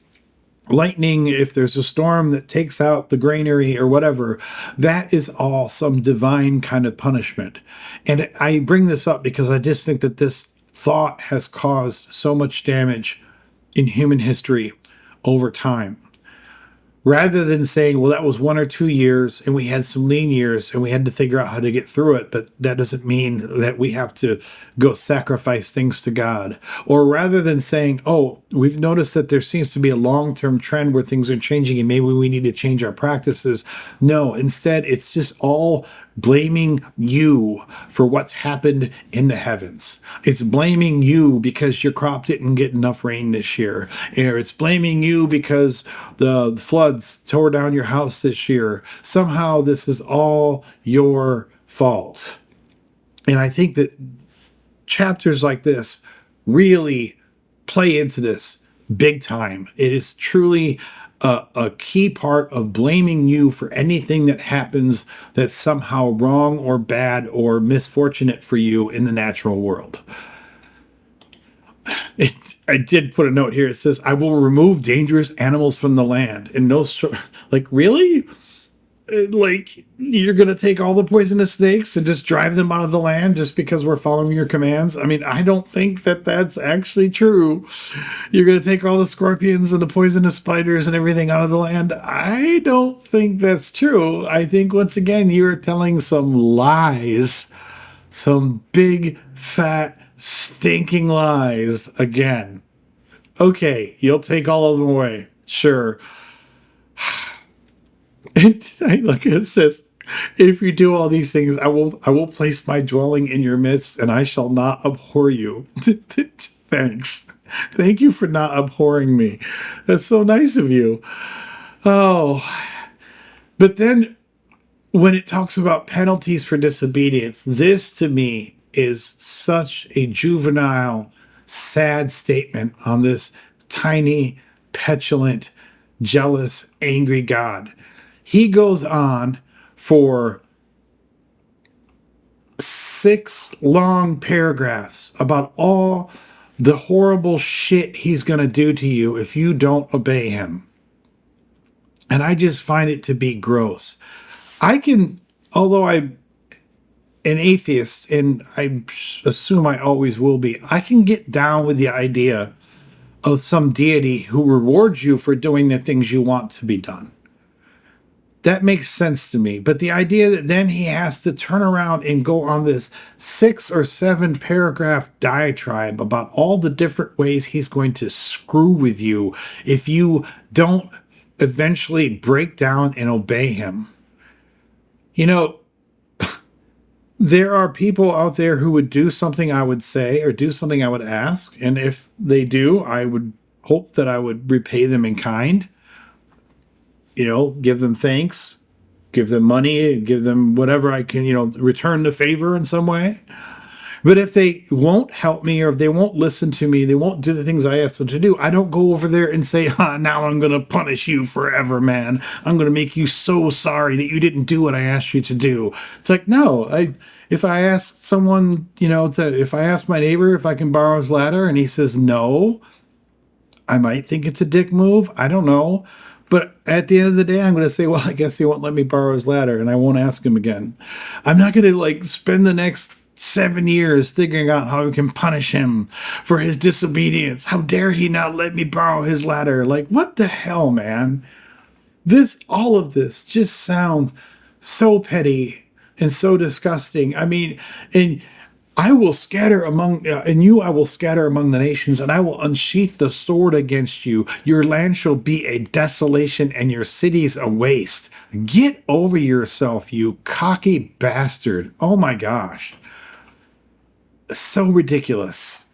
lightning, if there's a storm that takes out the granary or whatever, that is all some divine kind of punishment. And I bring this up because I just think that this thought has caused so much damage in human history over time. Rather than saying, well, that was 1 or 2 years and we had some lean years and we had to figure out how to get through it, but that doesn't mean that we have to go sacrifice things to God. Or rather than saying, oh, we've noticed that there seems to be a long-term trend where things are changing and maybe we need to change our practices. No, instead, it's just all blaming you for what's happened in the heavens. It's blaming you because your crop didn't get enough rain this year. Or it's blaming you because the floods tore down your house this year. Somehow this is all your fault. And I think that chapters like this really play into this big time. It is truly a key part of blaming you for anything that happens that's somehow wrong or bad or misfortunate for you in the natural world. I did put a note here. It says, I will remove dangerous animals from the land. And like, really? Like, you're going to take all the poisonous snakes and just drive them out of the land just because we're following your commands? I mean, I don't think that that's actually true. You're going to take all the scorpions and the poisonous spiders and everything out of the land? I don't think that's true. I think, once again, you're telling some lies, some big, fat, stinking lies again. Okay, you'll take all of them away. Sure. And look, it says, if you do all these things, I will place my dwelling in your midst, and I shall not abhor you. Thanks. Thank you for not abhorring me. That's so nice of you. Oh, but then when it talks about penalties for disobedience, this to me is such a juvenile, sad statement on this tiny, petulant, jealous, angry God. He goes on for 6 long paragraphs about all the horrible shit he's going to do to you if you don't obey him. And I just find it to be gross. Although I an atheist, and I assume I always will be, I can get down with the idea of some deity who rewards you for doing the things you want to be done. That makes sense to me. But the idea that then he has to turn around and go on this 6 or 7 paragraph diatribe about all the different ways he's going to screw with you if you don't eventually break down and obey him. You know, there are people out there who would do something I would say or do something I would ask. And if they do, I would hope that I would repay them in kind. You know, give them thanks, give them money, give them whatever I can, return the favor in some way. But if they won't help me, or if they won't listen to me, they won't do the things I ask them to do, I don't go over there and say, now I'm going to punish you forever, man. I'm going to make you so sorry that you didn't do what I asked you to do. It's like, no, if I ask someone, if I ask my neighbor if I can borrow his ladder and he says no, I might think it's a dick move. I don't know. But at the end of the day, I'm going to say, well, I guess he won't let me borrow his ladder, and I won't ask him again. I'm not going to spend the next 7 years figuring out how we can punish him for his disobedience. How dare he not let me borrow his ladder? What the hell, man? All of this just sounds so petty and so disgusting. I mean, and I will scatter among, I will scatter among the nations, and I will unsheath the sword against you. Your land shall be a desolation, and your cities a waste. Get over yourself, you cocky bastard. Oh my gosh. So ridiculous.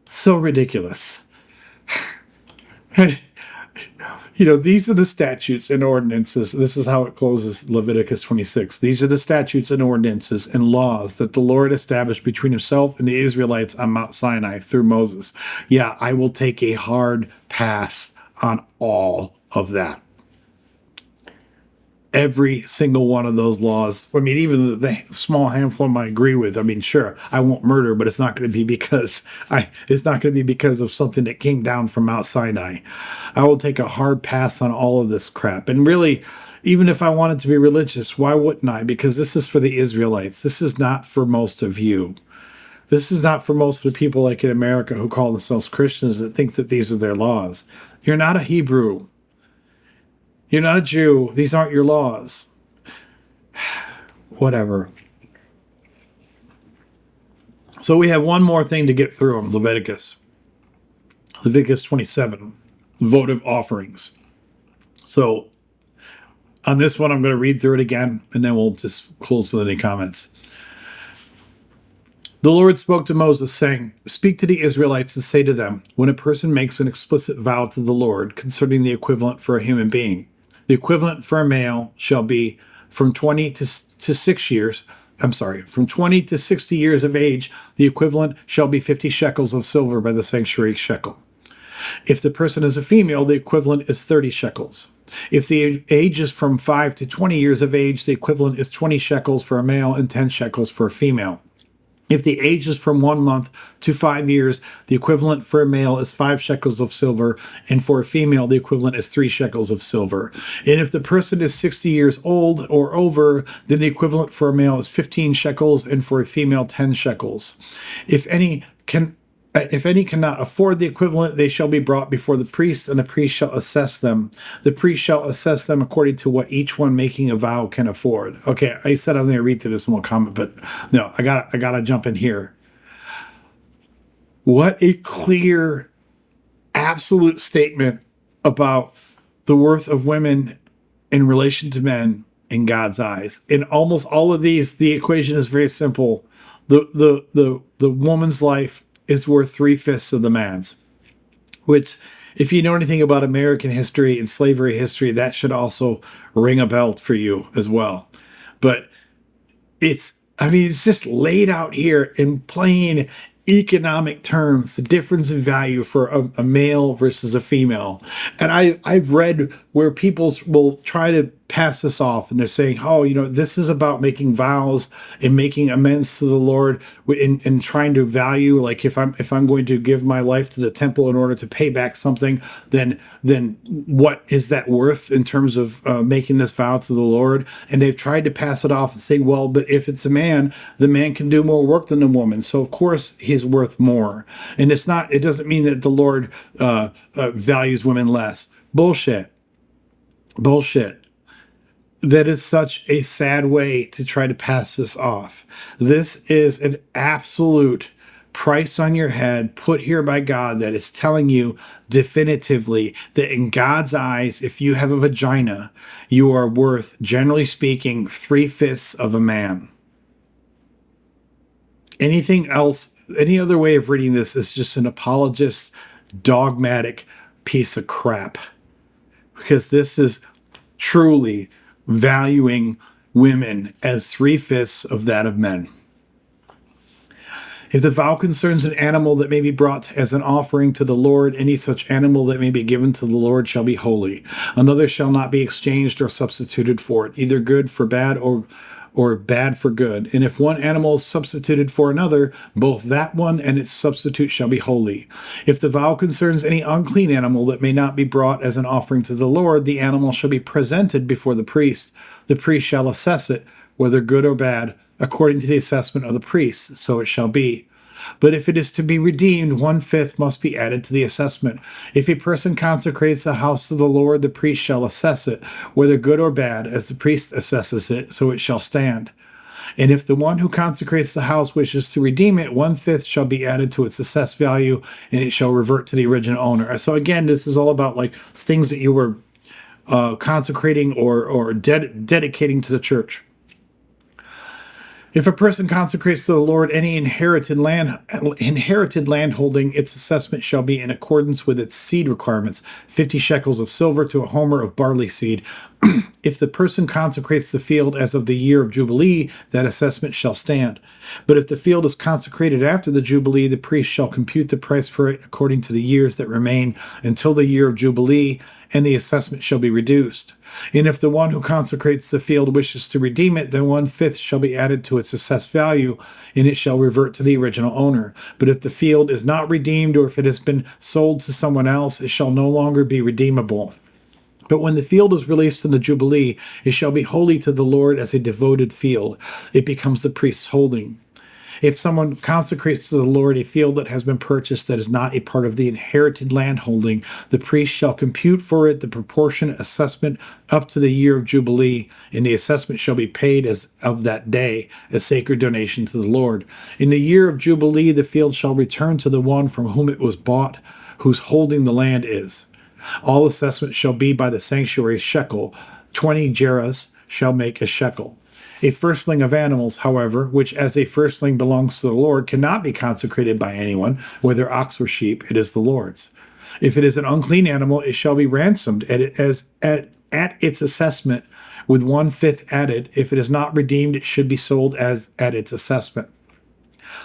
So ridiculous. These are the statutes and ordinances. This is how it closes Leviticus 26. These are the statutes and ordinances and laws that the Lord established between himself and the Israelites on Mount Sinai through Moses. Yeah, I will take a hard pass on all of that. Every single one of those laws. I mean, even the small handful I agree with. I mean, sure, I won't murder, but it's not going to be because of something that came down from Mount Sinai. I will take a hard pass on all of this crap. And really, even if I wanted to be religious, why wouldn't I? Because this is for the Israelites. This is not for most of you. This is not for most of the people like in America who call themselves Christians that think that these are their laws. You're not a Hebrew. You're not a Jew. These aren't your laws. Whatever. So we have one more thing to get through on Leviticus. Leviticus 27, votive offerings. So on this one, I'm going to read through it again, and then we'll just close with any comments. The Lord spoke to Moses, saying, "Speak to the Israelites and say to them, when a person makes an explicit vow to the Lord concerning the equivalent for a human being, the equivalent for a male shall be from 20 to 6 years. From 20 to 60 years of age, the equivalent shall be 50 shekels of silver by the sanctuary shekel. If the person is a female, the equivalent is 30 shekels. If the age is from 5 to 20 years of age, the equivalent is 20 shekels for a male and 10 shekels for a female. If the age is from 1 month to 5 years, the equivalent for a male is 5 shekels of silver, and for a female, the equivalent is 3 shekels of silver. And if the person is 60 years old or over, then the equivalent for a male is 15 shekels, and for a female, 10 shekels. If any cannot afford the equivalent, they shall be brought before the priest, and the priest shall assess them. The priest shall assess them according to what each one making a vow can afford." Okay, I said I was going to read through this and we'll comment, but no, I gotta jump in here. What a clear, absolute statement about the worth of women in relation to men in God's eyes. In almost all of these, the equation is very simple. The woman's life is worth 3/5 of the man's, which, if you know anything about American history and slavery history, that should also ring a bell for you as well. But it's just laid out here in plain economic terms, the difference in value for a male versus a female. And I've read where people will try to pass this off, and they're saying, oh, this is about making vows and making amends to the Lord, and trying to value, like, if I'm going to give my life to the temple in order to pay back something, then what is that worth in terms of making this vow to the Lord? And they've tried to pass it off and say, well, but if it's a man, the man can do more work than the woman, so of course he's worth more. And it doesn't mean that the Lord values women less. Bullshit. That is such a sad way to try to pass this off. This is an absolute price on your head put here by God that is telling you definitively that in God's eyes, if you have a vagina, you are worth, generally speaking, 3/5 of a man. Anything else, any other way of reading this is just an apologist, dogmatic piece of crap. Because this is truly valuing women as 3/5 of that of men. If the vow concerns an animal that may be brought as an offering to the Lord, any such animal that may be given to the Lord shall be holy. Another shall not be exchanged or substituted for it, either good for bad or bad for good. And if one animal is substituted for another, both that one and its substitute shall be holy. If the vow concerns any unclean animal that may not be brought as an offering to the Lord, the animal shall be presented before the priest. The priest shall assess it, whether good or bad, according to the assessment of the priest, so it shall be. But if it is to be redeemed, 1/5 must be added to the assessment. If a person consecrates a house to the Lord, the priest shall assess it, whether good or bad, as the priest assesses it, so it shall stand. And if the one who consecrates the house wishes to redeem it, 1/5 shall be added to its assessed value, and it shall revert to the original owner. So again, this is all about like things that you were consecrating or dedicating to the church. If a person consecrates to the Lord any inherited landholding, its assessment shall be in accordance with its seed requirements, 50 shekels of silver to a homer of barley seed. If the person consecrates the field as of the year of Jubilee, that assessment shall stand. But if the field is consecrated after the Jubilee, the priest shall compute the price for it according to the years that remain until the year of Jubilee, and the assessment shall be reduced. And if the one who consecrates the field wishes to redeem it, then 1/5 shall be added to its assessed value, and it shall revert to the original owner. But if the field is not redeemed, or if it has been sold to someone else, it shall no longer be redeemable. But when the field is released in the Jubilee, it shall be holy to the Lord as a devoted field. It becomes the priest's holding. If someone consecrates to the Lord a field that has been purchased that is not a part of the inherited landholding, the priest shall compute for it the proportionate assessment up to the year of Jubilee, and the assessment shall be paid as of that day, a sacred donation to the Lord. In the year of Jubilee, the field shall return to the one from whom it was bought, whose holding the land is. All assessment shall be by the sanctuary shekel. 20 gerahs shall make a shekel. A firstling of animals, however, which as a firstling belongs to the Lord, cannot be consecrated by anyone, whether ox or sheep, it is the Lord's. If it is an unclean animal, it shall be ransomed at its assessment, with 1/5 added. If it is not redeemed, it should be sold as at its assessment.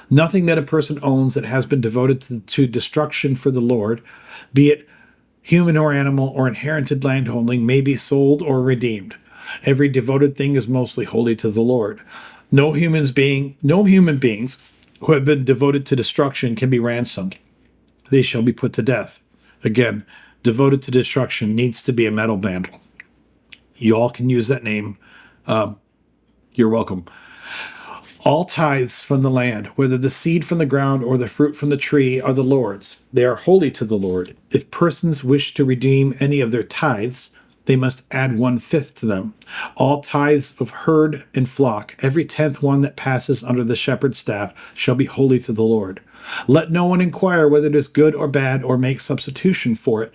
Nothing that a person owns that has been devoted to destruction for the Lord, be it human or animal or inherited landholding, may be sold or redeemed. Every devoted thing is mostly holy to the Lord. No human beings who have been devoted to destruction can be ransomed. They shall be put to death. Again, devoted to destruction needs to be a metal band. You all can use that name. You're welcome. All tithes from the land, whether the seed from the ground or the fruit from the tree, are the Lord's. They are holy to the Lord. If persons wish to redeem any of their tithes, they must add 1/5 to them. All tithes of herd and flock, every 10th one that passes under the shepherd's staff, shall be holy to the Lord. Let no one inquire whether it is good or bad, or make substitution for it.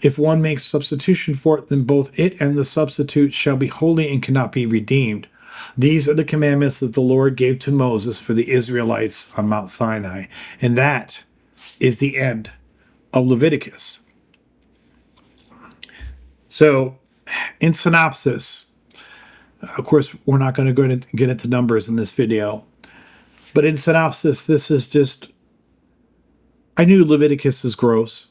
If one makes substitution for it, then both it and the substitute shall be holy and cannot be redeemed. These are the commandments that the Lord gave to Moses for the Israelites on Mount Sinai. And that is the end of Leviticus. So, in synopsis, of course, we're not going to get into numbers in this video, but in synopsis, this is just, I knew Leviticus is gross,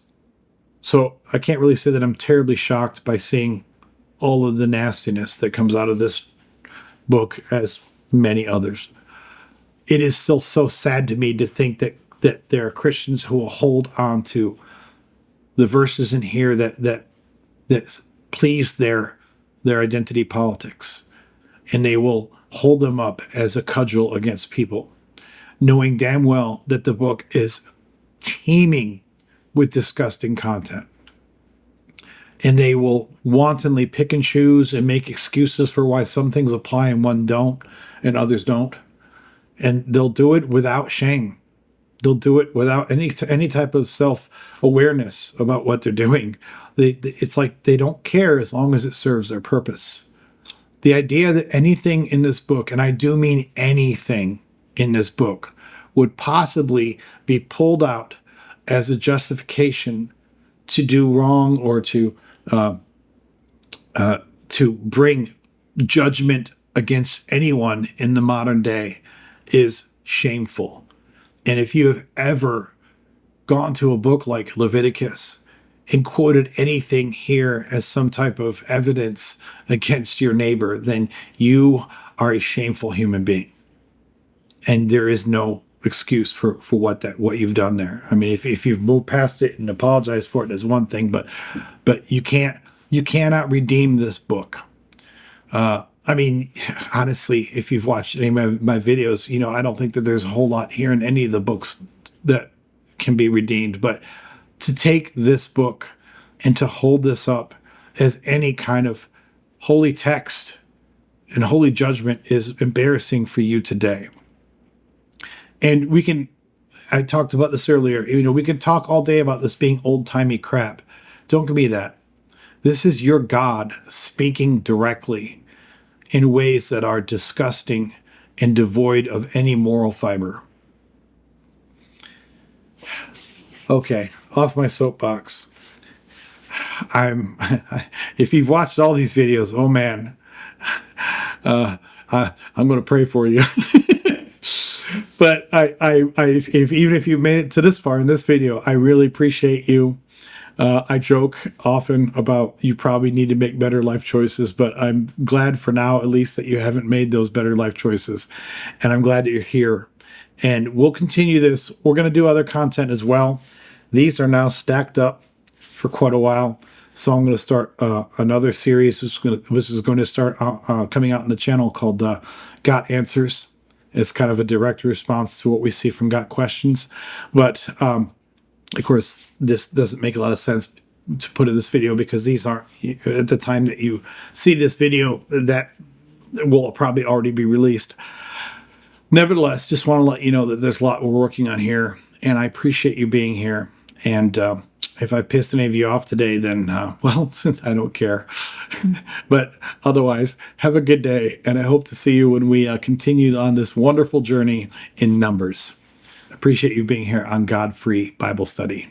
so I can't really say that I'm terribly shocked by seeing all of the nastiness that comes out of this book, as many others. It is still so sad to me to think that there are Christians who will hold on to the verses in here that please their identity politics, and they will hold them up as a cudgel against people, knowing damn well that the book is teeming with disgusting content. And they will wantonly pick and choose and make excuses for why some things apply and one don't and others don't. And they'll do it without shame. They'll do it without any type of self-awareness about what they're doing. It's like they don't care as long as it serves their purpose. The idea that anything in this book, and I do mean anything in this book, would possibly be pulled out as a justification to do wrong or to bring judgment against anyone in the modern day is shameful. And if you have ever gone to a book like Leviticus and quoted anything here as some type of evidence against your neighbor, then you are a shameful human being. And there is no excuse for what you've done there. I mean, if you've moved past it and apologized for it, is one thing, but you cannot redeem this book. I mean, honestly, if you've watched any of my videos, you know, I don't think that there's a whole lot here in any of the books that can be redeemed. But to take this book and to hold this up as any kind of holy text and holy judgment is embarrassing for you today. And I talked about this earlier, you know, we can talk all day about this being old-timey crap. Don't give me that. This is your God speaking directly in ways that are disgusting and devoid of any moral fiber. Okay, off my soapbox. If you've watched all these videos, oh man, I'm going to pray for you. But even if you've made it to this far in this video, I really appreciate you. I joke often about you probably need to make better life choices, but I'm glad for now, at least, that you haven't made those better life choices. And I'm glad that you're here. And we'll continue this. We're going to do other content as well. These are now stacked up for quite a while. So I'm going to start another series, which is going to start coming out on the channel called Got Answers. It's kind of a direct response to what we see from Got Questions. But of course, this doesn't make a lot of sense to put in this video because these aren't, at the time that you see this video, that will probably already be released. Nevertheless, just want to let you know that there's a lot we're working on here, and I appreciate you being here. And if I pissed any of you off today, then, well, since I don't care. But otherwise, have a good day, and I hope to see you when we continue on this wonderful journey in Numbers. Appreciate you being here on God-Free Bible Study.